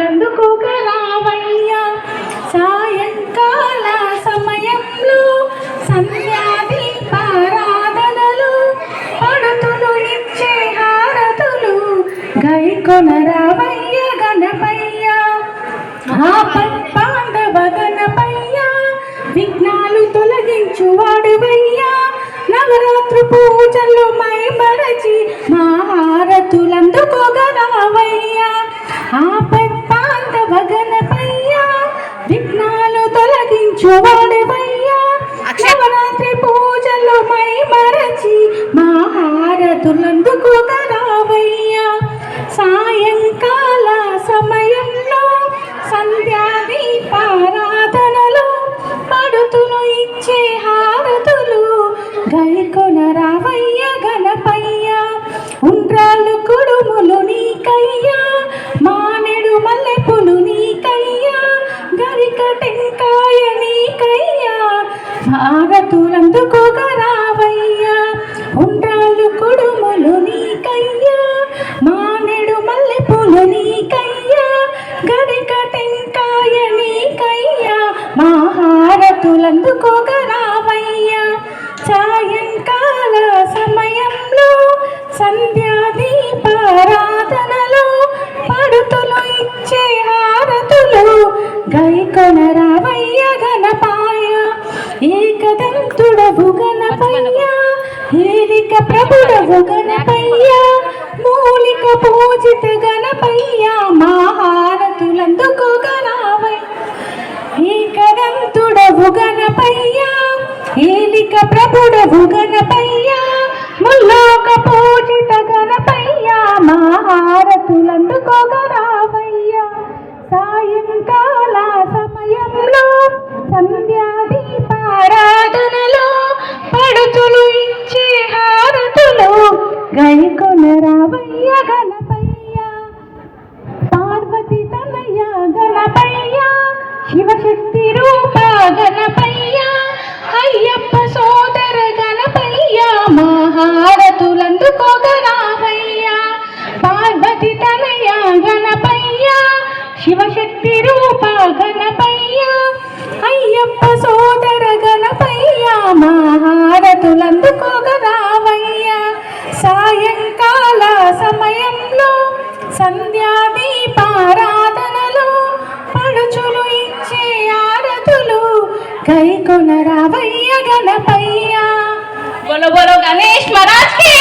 హారతులందుకోగ రావయ్యా సాయంకాల సమయంలో సంధ్యాదీపారాధనలు పడుతులు ఇచ్చే హారతులు గైకొన రావయ్య గణపయ్య పాండవ గణపయ్య విఘ్నాలు తొలగించు వాడువయ్యా నవరాత్రి పూజలు మైమరచి మా హారతులందుకోగ రావయ్యా పాండవ గణపయ్య విఘ్నాలు తొలగించు వాడువయ్యా నవరాత్రి పూజలు మైమరచి మా హారతులందుకోగ రావయ్యా సాయంకాల సమయంలో సంధ్యాదీపారాధనలు పడుతులు ఇచ్చే హారతులు గైకొన రావయ్య గణపయ్య ఉండ్రాళ్ళు కుడుములు నీకయ్యా మానెడు మల్లెపులు నీకయ్యా గరిక టెంకాయ నీకయ్యా హారతులందుకోగ రావయ్యా ఉండ్రాళ్ళు కుడుములు నీకయ్యా మానెడు మల్లెపులు నీకయ్యా గరిక టెంకాయ నీకయ్యా మా హారతులందుకోగ రావయ్యా సాయంకాల సమయంలో సంధ్యాదీపారాధనలో పడుతులు ఇచ్చే హారతులు గైకొన రావయ్య గణపాయ ఏకదంతుడవు గణపయ్య ఏలిక ప్రభుడవు గణపయ్య మూలిక పూజిత గణపయ్య మా హారతులందుకోగ రావయ్య ఏకదంతుడవు గణపయ్య ఏలిక ప్రభుడవు గణపయ్య ముల్లోక పూజిత గణపయ్య మా హారతులందుకోగ రావయ్య సాయంకాల సమయంలో సంధ్యాదీపారాధనలో పడుతులు ఇచ్చే హారతులు గైకొన రావయ్య గణపయ్య పార్వతి తనయ గణపయ్య శివశక్తి రూప గణపయ్య అయ్యప్ప సోదర గణపయ్య మా హారతులందుకోగ రావయ్య పార్వతి తనయ గణపయ్య శివశక్తి రూప గణపయ్య అయ్యప్ప సోదర గణపయ్య మా హారతులందుకోగ రావయ్య సాయంకాల సమయంలో సంధ్యాదీపారాధనలో పడుచులు ఇచ్చే హారతులు గైకొన రావయ్య గణపయ్య. బోలో బోలో గణేష్ మహారాజ్ కి.